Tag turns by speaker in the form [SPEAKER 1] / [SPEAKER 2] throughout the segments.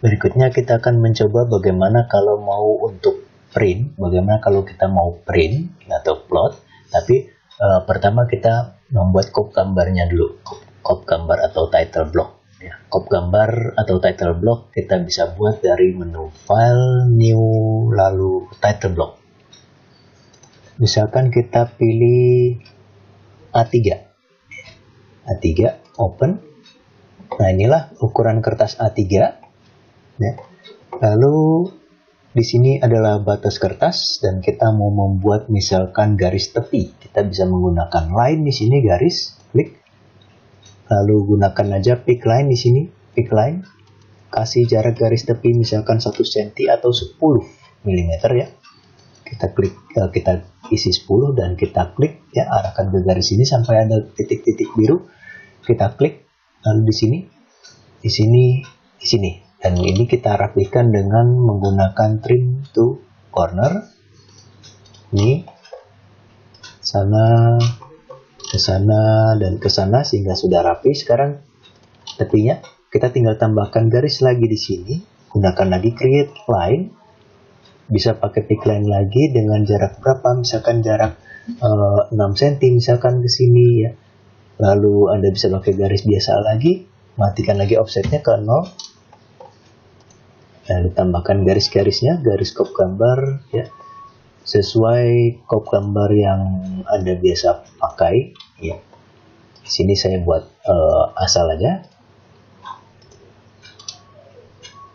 [SPEAKER 1] Berikutnya kita akan mencoba bagaimana kalau mau untuk print, bagaimana kalau kita mau print atau plot, tapi pertama kita membuat kop gambarnya dulu, kop gambar atau title block. Ya, kop gambar atau title block kita bisa buat dari menu File, New, lalu Title Block. Misalkan kita pilih A3, Open. Nah, inilah ukuran kertas A3. Ya. Lalu di sini adalah batas kertas dan kita mau membuat misalkan garis tepi. Kita bisa menggunakan line di sini, garis, klik. Lalu gunakan aja pick line di sini, pick line. Kasih jarak garis tepi misalkan 1 cm atau 10 mm ya. Kita klik, kita isi 10 dan kita klik ya, arahkan ke garis ini sampai ada titik-titik biru. Kita klik, lalu di sini, di sini. Dan ini kita rapihkan dengan menggunakan trim to corner. Ini sana, ke sana dan ke sana sehingga sudah rapi. Sekarang tepinya kita tinggal tambahkan garis lagi di sini. Gunakan lagi create line. Bisa pakai pick line lagi dengan jarak berapa? Misalkan jarak 6 cm misalkan ke sini ya. Lalu Anda bisa pakai garis biasa lagi. Matikan lagi offsetnya ke 0. Lalu tambahkan garis-garisnya, garis kop gambar ya, sesuai kop gambar yang Anda biasa pakai ya. Di sini saya buat asal aja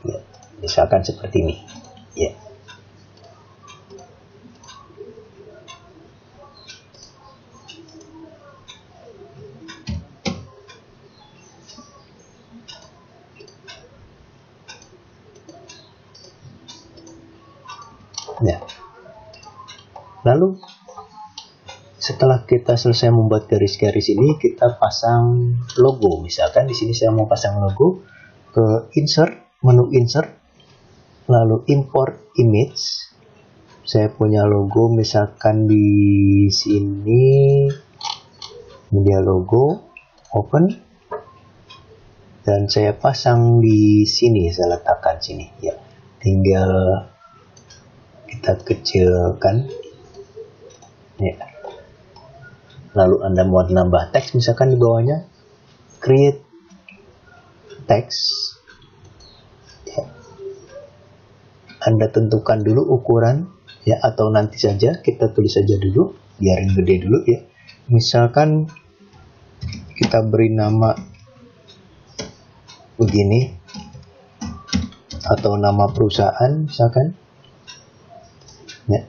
[SPEAKER 1] ya, misalkan seperti ini ya. Ya. Lalu setelah kita selesai membuat garis-garis ini, kita pasang logo. Misalkan di sini saya mau pasang logo, ke insert, menu insert, lalu import image. Saya punya logo misalkan di sini, media logo, open, dan saya pasang di sini, saya letakkan sini ya. Tinggal kita kecilkan ya. Lalu Anda mau nambah teks misalkan di bawahnya, create text ya. Anda tentukan dulu ukuran ya, atau nanti saja kita tulis saja dulu, biarin gede dulu ya. Misalkan kita beri nama begini atau nama perusahaan misalkan ya.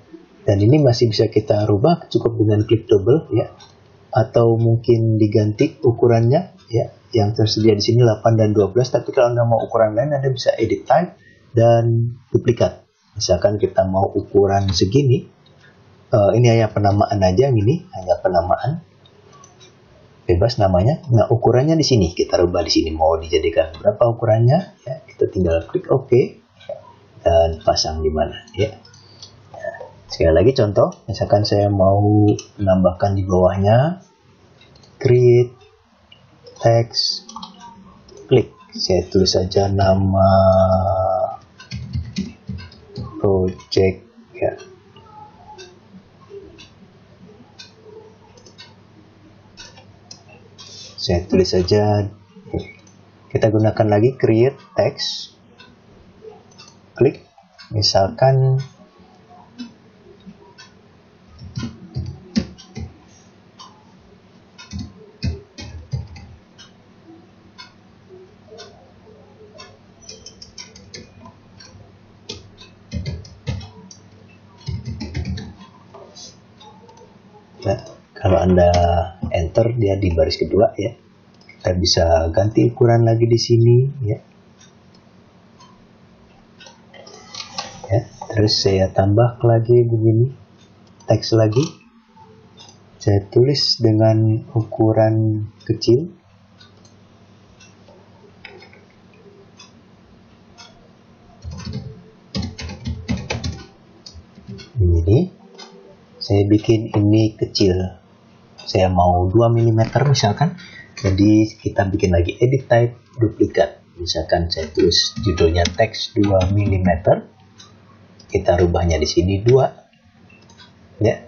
[SPEAKER 1] Dan ini masih bisa kita rubah, cukup dengan klik double ya, atau mungkin diganti ukurannya ya, yang tersedia di sini 8 dan 12. Tapi kalau Anda mau ukuran lain, Anda bisa edit type dan duplikat. Misalkan kita mau ukuran segini, ini hanya penamaan aja, ini hanya penamaan, bebas namanya. Nah, ukurannya di sini kita rubah, di sini mau dijadikan berapa ukurannya ya, kita tinggal klik OK dan pasang di mana ya. Sekali lagi contoh, misalkan saya mau menambahkan di bawahnya create text, klik, saya tulis saja nama project ya. Saya tulis saja, kita gunakan lagi create text, klik, misalkan nah, kalau Anda enter dia di baris kedua ya. Kita bisa ganti ukuran lagi di sini ya. Ya, terus saya tambah lagi begini, teks lagi. Saya tulis dengan ukuran kecil. Ini saya bikin ini kecil, saya mau 2 mm misalkan. Jadi kita bikin lagi edit type, duplikat Misalkan saya tulis judulnya teks 2 mm, kita rubahnya di sini 2, ya,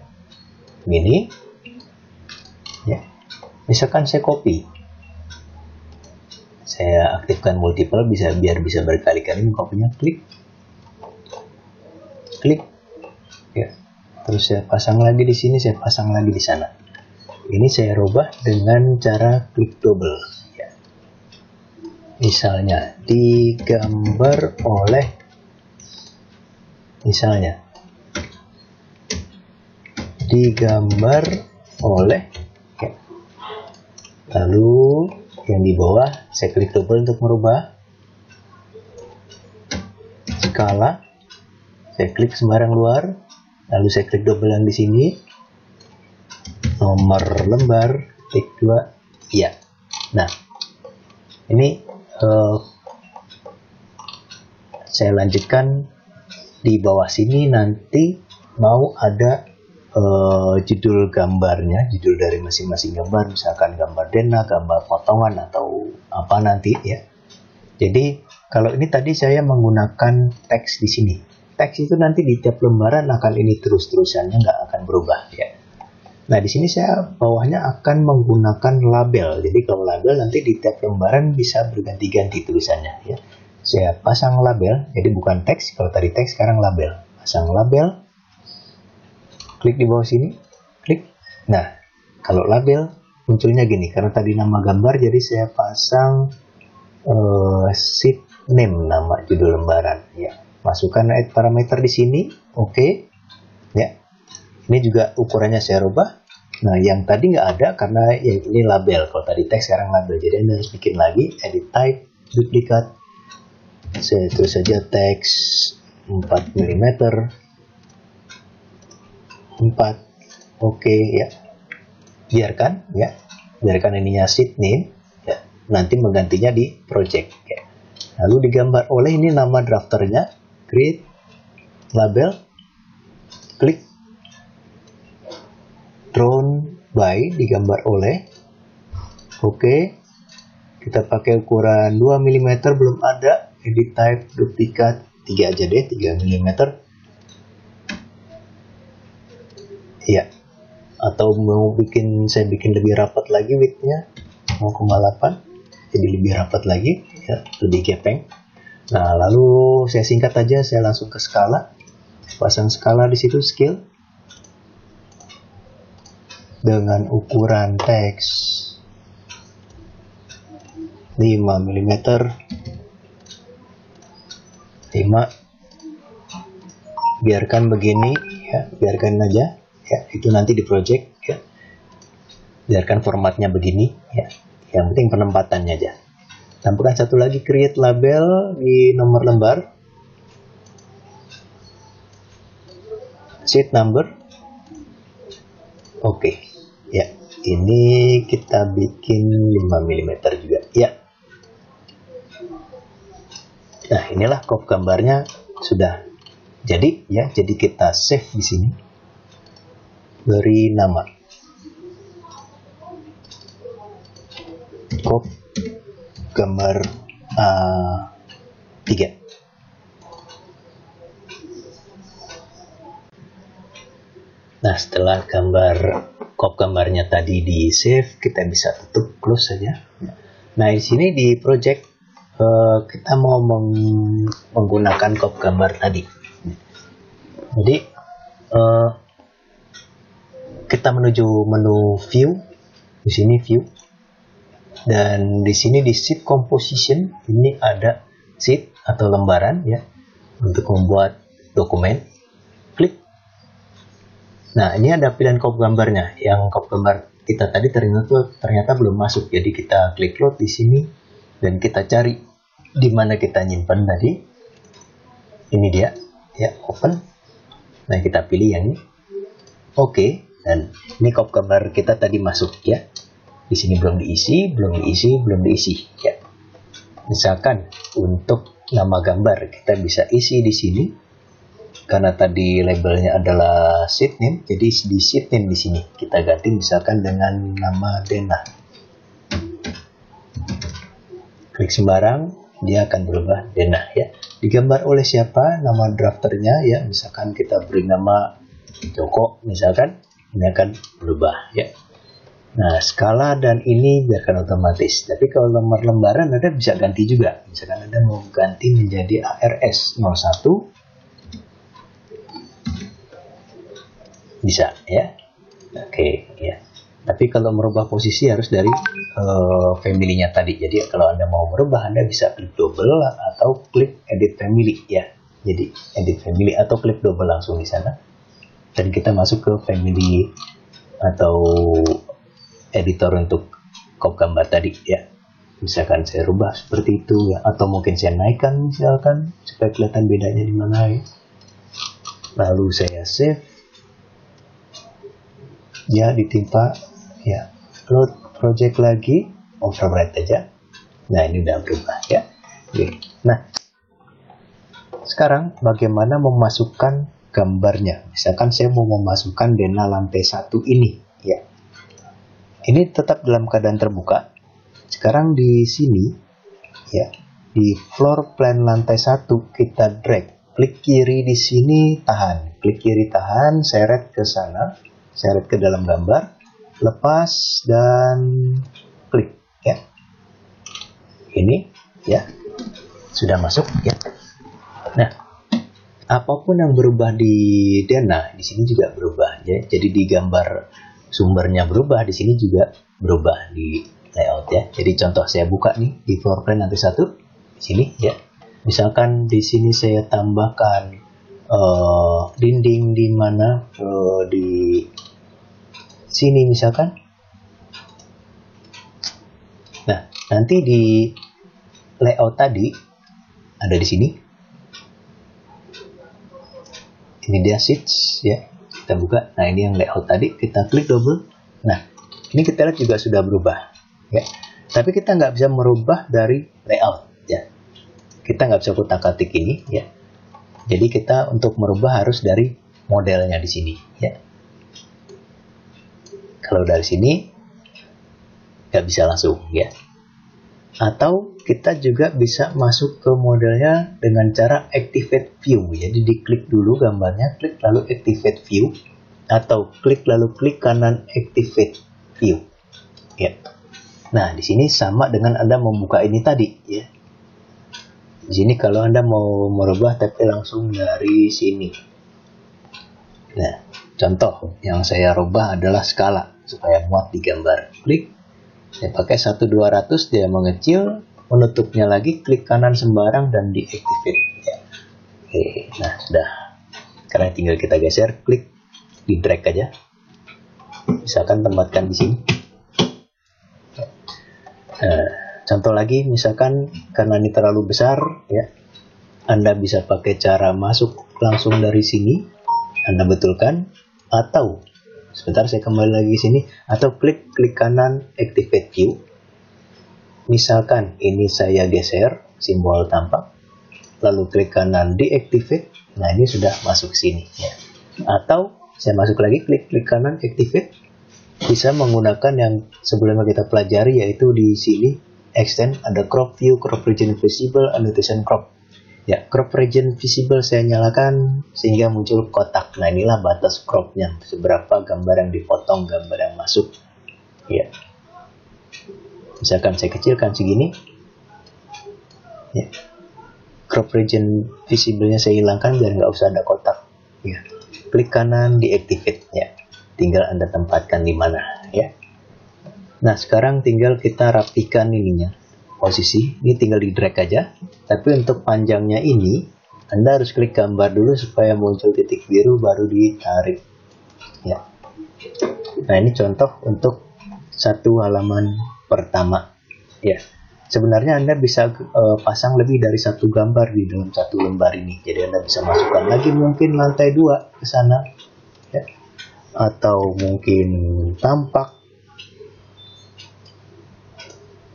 [SPEAKER 1] ini, ya. Misalkan saya copy, saya aktifkan multiple biar bisa berkali-kali mengkopinya, klik, ya. Terus saya pasang lagi di sini, saya pasang lagi di sana. Ini saya rubah dengan cara klik double. Ya. Misalnya digambar oleh, ya. Lalu yang di bawah saya klik double untuk merubah skala, saya klik sembarang luar, lalu saya klik double yang di sini, nomor lembar, klik 2, ya. Nah, ini saya lanjutkan di bawah sini. Nanti mau ada judul gambarnya, judul dari masing-masing gambar, misalkan gambar denah, gambar potongan, atau apa nanti, ya. Jadi kalau ini tadi saya menggunakan teks di sini. Teks itu nanti di tiap lembaran akan ini terus-terusannya, nggak akan berubah, ya. Nah, di sini saya bawahnya akan menggunakan label. Jadi kalau label nanti di tiap lembaran bisa berganti-ganti tulisannya, ya. Saya pasang label, jadi bukan teks. Kalau tadi teks, sekarang label. Pasang label, klik di bawah sini, klik. Nah, kalau label munculnya gini, karena tadi nama gambar, jadi saya pasang sheet name, nama judul lembaran, ya. Masukkan add parameter di sini, oke, ya. Ini juga ukurannya saya rubah. Nah, yang tadi nggak ada karena yang ini label. Kalau tadi teks, sekarang label. Jadi Anda harus bikin lagi, edit type, duplicate. Saya tulis saja teks 4 mm 4, oke, ya. Biarkan, ya. Biarkan ininya sheet name, ya. Nanti menggantinya di project, ya. Lalu digambar oleh, ini nama drafternya, create label, klik drawn by, digambar oleh, oke. Kita pakai ukuran 2 mm, belum ada. Edit type, duplicate, 3 aja deh, 3 mm. Ya. Atau mau saya bikin lebih rapat lagi width-nya 0,8, jadi lebih rapat lagi, ya, lebih gepeng. Nah, lalu saya singkat aja, saya langsung ke skala. Pasang skala di situ, scale dengan ukuran teks 5 mm, 5, biarkan begini, ya, biarkan aja, ya. Itu nanti di project, ya. Biarkan formatnya begini, ya. Yang penting penempatannya aja. Tambahkan satu lagi, create label di nomor lembar, sheet number, oke, ya. Ini kita bikin 5 mm juga, ya. Nah, inilah kop gambarnya sudah jadi, ya. Jadi kita save di sini, beri nama kop gambar A3. Nah, setelah kop gambarnya tadi di save, kita bisa tutup, close saja. Nah, di sini di project kita mau menggunakan kop gambar tadi. Jadi kita menuju menu view, di sini view, dan di sini di sheet composition ini ada sheet atau lembaran, ya, untuk membuat dokumen. Klik. Nah, ini ada pilihan kop gambarnya. Yang kop gambar kita tadi ternyata belum masuk, jadi kita klik load di sini dan kita cari di mana kita nyimpan tadi. Ini dia, ya, open. Nah, kita pilih yang ini, oke. Dan ini kop gambar kita tadi masuk, ya. Di sini belum diisi, ya. Misalkan untuk nama gambar kita bisa isi di sini, karena tadi labelnya adalah sheet name, jadi di sheet name di sini kita ganti misalkan dengan nama denah. Klik sembarang, dia akan berubah denah ya. Digambar oleh siapa? Nama drafternya ya. Misalkan kita beri nama Joko misalkan, ini akan berubah ya. Nah, skala dan ini biarkan otomatis. Tapi kalau nomor lembaran Anda bisa ganti juga. Misalkan Anda mau ganti menjadi ARS 01, bisa ya. Oke ya. Tapi kalau merubah posisi harus dari family-nya tadi. Jadi kalau Anda mau merubah, Anda bisa klik double atau klik edit family ya. Jadi edit family atau klik double langsung di sana. Dan kita masuk ke family atau editor untuk crop gambar tadi ya. Misalkan saya rubah seperti itu ya, atau mungkin saya naikkan misalkan supaya kelihatan bedanya di mana ya. Lalu saya save, ya ditimpa ya, load project lagi, overwrite aja. Nah ini udah berubah ya. Oke. Nah sekarang bagaimana memasukkan gambarnya? Misalkan saya mau memasukkan denah lantai 1 ini ya. Ini tetap dalam keadaan terbuka. Sekarang di sini ya, di floor plan lantai 1 kita drag, klik kiri di sini tahan, klik kiri tahan, seret ke sana, seret ke dalam gambar, lepas dan klik ya. Ini ya sudah masuk ya. Nah, apapun yang berubah di denah di sini juga berubah ya. Jadi di gambar sumbernya berubah, di sini juga berubah di layout ya. Jadi contoh saya buka nih di floor plan lantai 1 di sini ya. Misalkan di sini saya tambahkan dinding di mana di sini misalkan. Nah, nanti di layout tadi ada di sini. Ini dia sheets ya. Kita buka. Nah, ini yang layout tadi, kita klik double. Nah, ini kita lihat juga sudah berubah ya. Tapi kita nggak bisa merubah dari layout ya. Kita nggak bisa kutak-atik ini ya. Jadi kita untuk merubah harus dari modelnya di sini ya. Kalau dari sini nggak bisa langsung ya. Atau kita juga bisa masuk ke modelnya dengan cara activate view. Jadi diklik dulu gambarnya, klik lalu activate view, atau klik lalu klik kanan activate view ya. Nah, di sini sama dengan Anda membuka ini tadi ya. Di sini kalau Anda mau merubah tapi langsung dari sini. Nah, contoh yang saya rubah adalah skala supaya muat di gambar. Klik, saya pakai 1200, dia mengecil, menutupnya lagi, klik kanan sembarang dan deactivate ya. Oke, nah sudah. Sekarang tinggal kita geser, klik, di drag aja. Misalkan tempatkan di sini. Nah, contoh lagi, misalkan karena ini terlalu besar ya, Anda bisa pakai cara masuk langsung dari sini, Anda betulkan, atau sebentar saya kembali lagi sini, atau klik kanan activate view. Misalkan ini saya geser simbol tampak, lalu klik kanan deactivate. Nah, ini sudah masuk sini ya. Atau saya masuk lagi, klik kanan activate. Bisa menggunakan yang sebelumnya kita pelajari, yaitu di sini extend ada crop view, crop region visible, annotation crop. Ya, crop region visible saya nyalakan sehingga muncul kotak. Nah, inilah batas cropnya, seberapa gambar yang dipotong, gambar yang masuk. Ya. Misalkan saya kecilkan segini. Ya. Crop region visible-nya saya hilangkan biar nggak usah ada kotak. Ya. Klik kanan deactivate ya. Tinggal Anda tempatkan di mana ya. Nah, sekarang tinggal kita rapikan ininya. Posisi ini tinggal di drag aja. Tapi untuk panjangnya ini Anda harus klik gambar dulu supaya muncul titik biru baru ditarik ya. Nah, ini contoh untuk satu halaman pertama ya. Sebenarnya Anda bisa pasang lebih dari satu gambar di dalam satu lembar ini. Jadi Anda bisa masukkan lagi mungkin lantai 2 ke sana ya. Atau mungkin tampak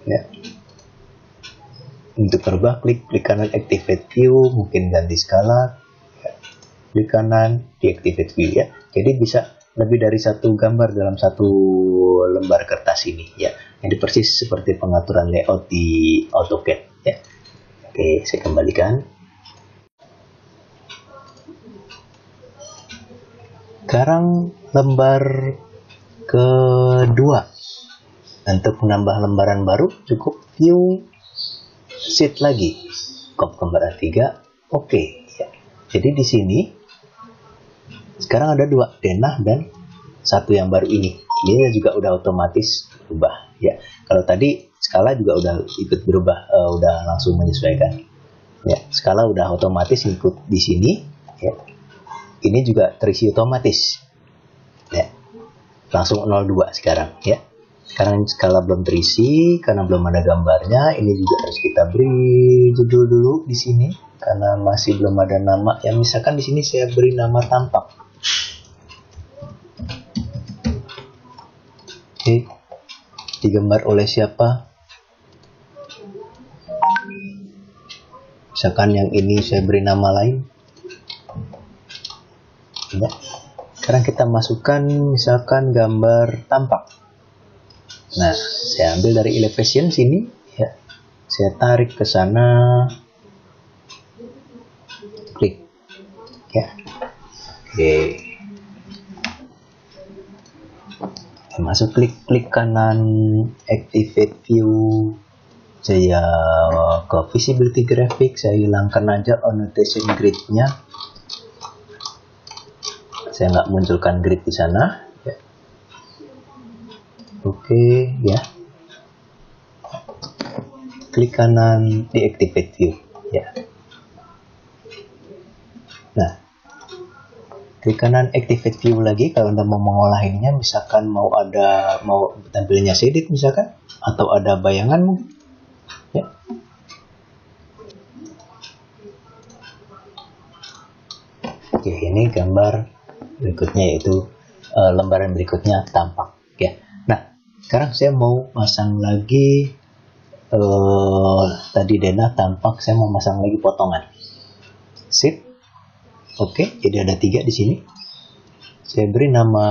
[SPEAKER 1] ya. Untuk berubah, klik kanan activate view, mungkin ganti skala ya. Klik kanan deactivate view ya. Jadi bisa lebih dari satu gambar dalam satu lembar kertas ini ya. Jadi persis seperti pengaturan layout di AutoCAD ya. Oke, saya kembalikan. Sekarang lembar kedua. Untuk menambah lembaran baru, cukup view sheet lagi. Kop gambar A3. Oke. Ya. Jadi di sini sekarang ada dua, denah dan satu yang baru ini. Ini juga udah otomatis berubah. Ya. Kalau tadi skala juga udah ikut berubah, udah langsung menyesuaikan. Ya, skala udah otomatis ikut di sini. Ya. Ini juga terisi otomatis. Ya. Langsung 02 sekarang. Ya. Sekarang skala belum terisi karena belum ada gambarnya. Ini juga harus kita beri judul dulu di sini karena masih belum ada nama. Yang misalkan di sini saya beri nama tampak. Oke. Digambar oleh siapa? Misalkan yang ini saya beri nama lain. Ya. Sekarang kita masukkan misalkan gambar tampak. Nah, saya ambil dari elevation sini, ya. Saya tarik ke sana, klik, ya. Oke. Masuk klik kanan, activate view. Saya ke visibility graphic, saya hilangkan aja annotation grid-nya. Saya nggak munculkan grid di sana. Ya. Oke, ya. Klik kanan, deactivate view. Ya. Nah, klik kanan activate view lagi kalau Anda mau mengolah ininya, misalkan mau tampilnya shaded misalkan, atau ada bayangan mungkin. Ya. Oke, ini gambar berikutnya yaitu lembaran berikutnya tampak, ya. Nah, sekarang saya mau pasang lagi tadi denah tampak, saya mau pasang lagi potongan. Sip. Oke, jadi ada 3 di sini. Saya beri nama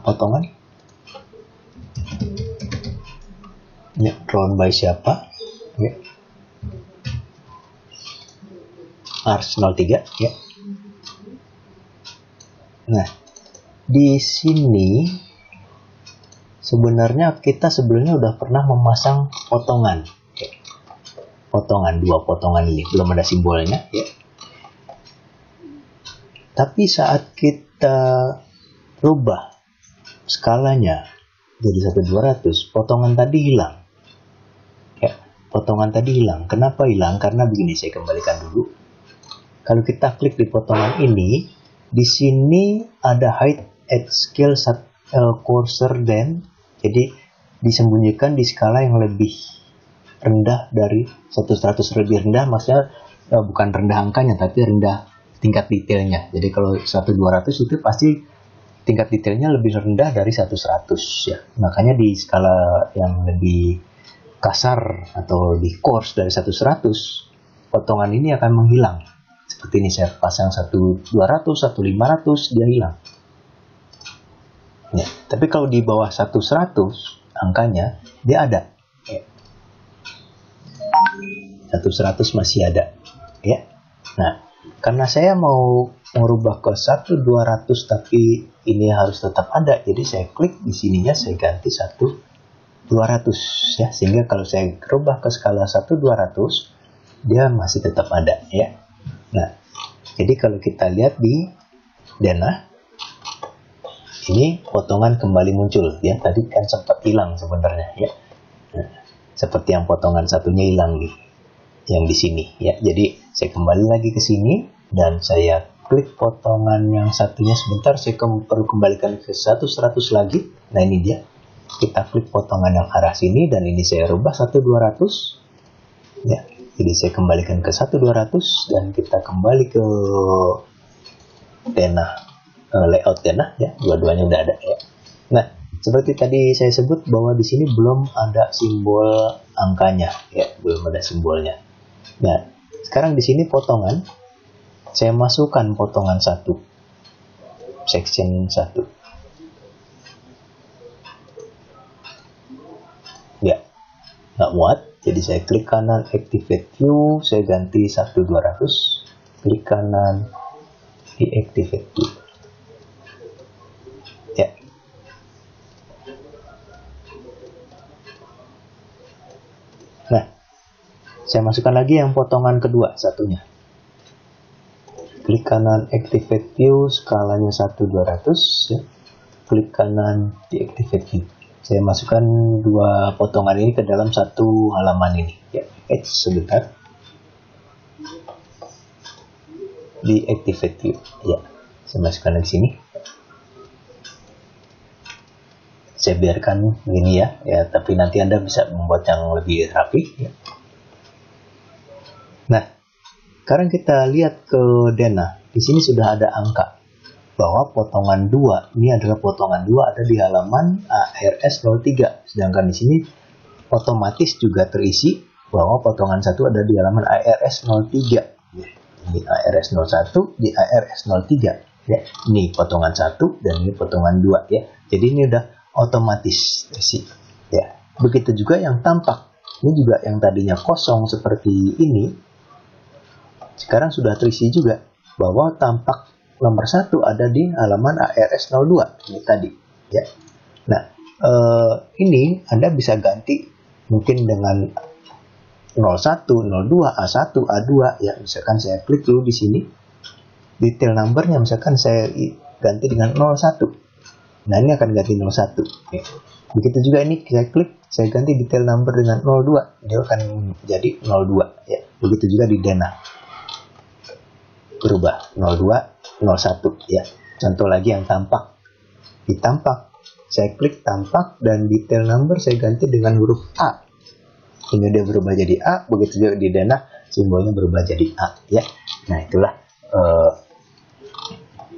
[SPEAKER 1] potongan. Ya, drawn by siapa? Ya. Ars 03, ya. Nah, di sini sebenarnya kita sebelumnya udah pernah memasang potongan. Ya. Potongan, 2 potongan ini, belum ada simbolnya, ya. Tapi saat kita rubah skalanya jadi 1200, potongan tadi hilang. Ya, potongan tadi hilang. Kenapa hilang? Karena begini, saya kembalikan dulu. Kalau kita klik di potongan ini, di sini ada hide at scale coarser than, jadi disembunyikan di skala yang lebih rendah dari 100 lebih rendah, maksudnya bukan rendah angkanya tapi rendah tingkat detailnya. Jadi kalau 1200 itu pasti tingkat detailnya lebih rendah dari 100 ya. Makanya di skala yang lebih kasar atau lebih coarse dari 100, potongan ini akan menghilang. Seperti ini, saya pasang 1200, 1500, dia hilang. Ya, tapi kalau di bawah 100 angkanya dia ada. Ya. 100 masih ada. Ya. Nah, karena saya mau merubah ke 1200 tapi ini harus tetap ada, jadi saya klik di sininya, saya ganti 1200 ya, sehingga kalau saya rubah ke skala 1200 dia masih tetap ada, ya. Nah, jadi kalau kita lihat di denah ini potongan kembali muncul, ya. Tadi kan sempat hilang sebenarnya, ya. Nah, seperti yang potongan satunya hilang nih, yang di sini, ya. Jadi saya kembali lagi ke sini dan saya klik potongan yang satunya sebentar, saya perlu kembalikan ke 100 lagi. Nah, ini dia. Kita klik potongan yang arah sini dan ini saya rubah 1200, ya. Jadi saya kembalikan ke 1200 dan kita kembali ke denah, layout denah, ya. Dua-duanya udah ada, ya. Nah, seperti tadi saya sebut bahwa di sini belum ada simbol angkanya, ya, belum ada simbolnya. Nah, sekarang di sini potongan, saya masukkan potongan 1, section 1. Ya, nggak muat, Jadi saya klik kanan Activate View, saya ganti 1200, klik kanan Deactivate View. Ya. Nah, saya masukkan lagi yang potongan kedua satunya. Klik kanan Activate View, skalanya 1200, ya. Klik kanan Deactivate View. Saya masukkan dua potongan ini ke dalam satu halaman ini. Ya, sebentar. Deactivate View. Ya, saya masukkan di sini. Saya biarkan begini ya, tapi nanti Anda bisa membuat yang lebih rapi. Ya. Nah, sekarang kita lihat ke Dena. Di sini sudah ada angka bahwa potongan 2 ini adalah potongan 2 ada di halaman ARS 03. Sedangkan di sini otomatis juga terisi bahwa potongan 1 ada di halaman ARS 03. Ya, ini ARS 01 di ARS 03. Ya, ini potongan 1 dan ini potongan 2 ya. Jadi ini udah otomatis terisi. Ya, begitu juga yang tampak. Ini juga yang tadinya kosong seperti ini. Sekarang sudah terisi juga bahwa tampak nomor 1 ada di halaman ARS 02 ini tadi ya. Nah, ini Anda bisa ganti mungkin dengan 01, 02, A1, A2 ya. Misalkan saya klik dulu di sini. Detail numbernya misalkan saya ganti dengan 01. Nah, ini akan ganti 01 ya. Begitu juga ini saya klik, saya ganti detail number dengan 02. Dia akan jadi 02 ya. Begitu juga di Dena. Berubah 02, 01 ya. Contoh lagi yang tampak. Di tampak, saya klik tampak dan detail number saya ganti dengan huruf A. Hingga dia berubah jadi A. Begitu juga di Dena, simbolnya berubah jadi A ya. Nah, itulah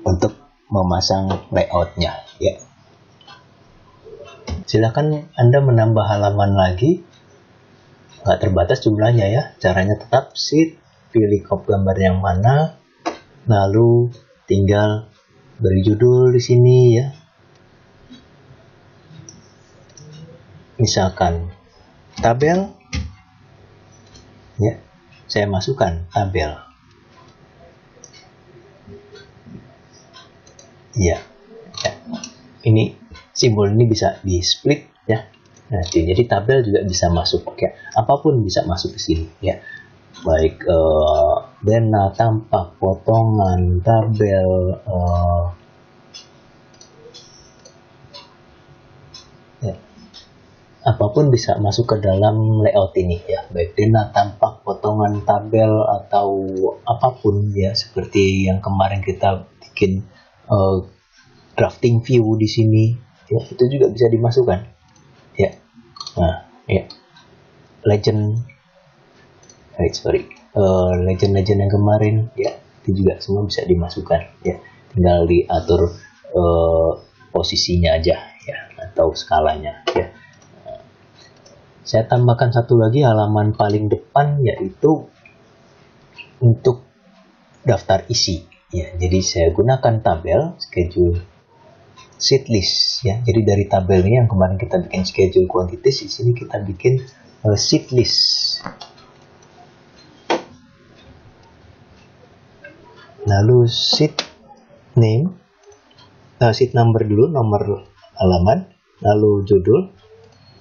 [SPEAKER 1] untuk memasang layoutnya ya. Silakan Anda menambah halaman lagi, nggak terbatas jumlahnya ya. Caranya tetap sheet, pilih crop gambar yang mana, lalu tinggal beri judul di sini ya. Misalkan tabel ya, saya masukkan tabel ya. Ini simbol ini bisa di split ya. Nah, jadi tabel juga bisa masuk ya. Apapun bisa masuk ke sini ya. Baik Dena, tampak, potongan, tabel, ya. Apapun bisa masuk ke dalam layout ini ya. Baik Dena, tampak, potongan, tabel atau apapun ya, seperti yang kemarin kita bikin drafting view di sini ya, itu juga bisa dimasukkan ya. Nah ya, legend yang kemarin ya, itu juga semua bisa dimasukkan ya. Tinggal diatur posisinya aja ya, atau skalanya ya. Saya tambahkan satu lagi halaman paling depan, yaitu untuk daftar isi ya. Jadi saya gunakan tabel schedule sheet list ya. Jadi dari tabel ini yang kemarin kita bikin schedule quantities, di sini kita bikin sheet list. Lalu sheet name, sheet number dulu, nomor halaman, lalu judul,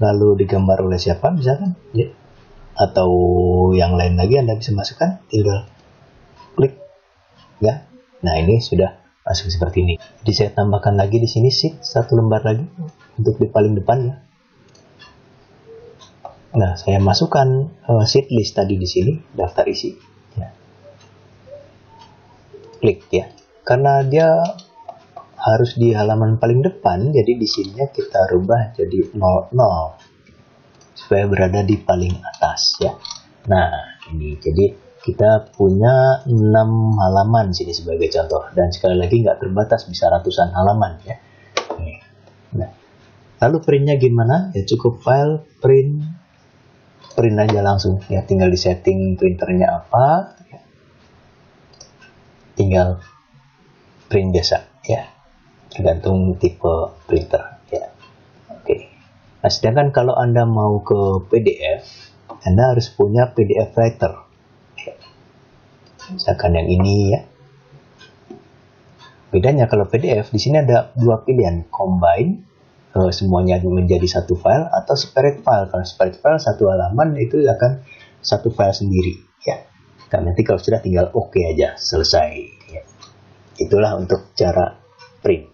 [SPEAKER 1] lalu digambar oleh siapa misalkan ya. Atau yang lain lagi Anda bisa masukkan, tinggal klik ya. Nah, ini sudah masuk seperti ini. Jadi saya tambahkan lagi di sini sheet, satu lembar lagi untuk di paling depan ya. Nah, saya masukkan sheet list tadi di sini, daftar isi ya. Klik ya. Karena dia harus di halaman paling depan, jadi di sininya kita rubah jadi 00 supaya berada di paling atas ya. Nah, ini jadi kita punya 6 halaman sini sebagai contoh, dan sekali lagi nggak terbatas, bisa ratusan halaman ya. Nah, lalu printnya gimana? Ya cukup file print aja langsung ya, tinggal di setting printernya apa ya. Tinggal print biasa ya, tergantung tipe printer ya. Oke. Nah, sedangkan kalau Anda mau ke PDF Anda harus punya PDF writer. Misalkan yang ini ya. Bedanya kalau PDF, di sini ada dua pilihan, combine, semuanya menjadi satu file, atau separate file. Kalau separate file satu halaman itu akan satu file sendiri ya. Nanti kalau sudah tinggal oke aja, selesai ya. Itulah untuk cara print.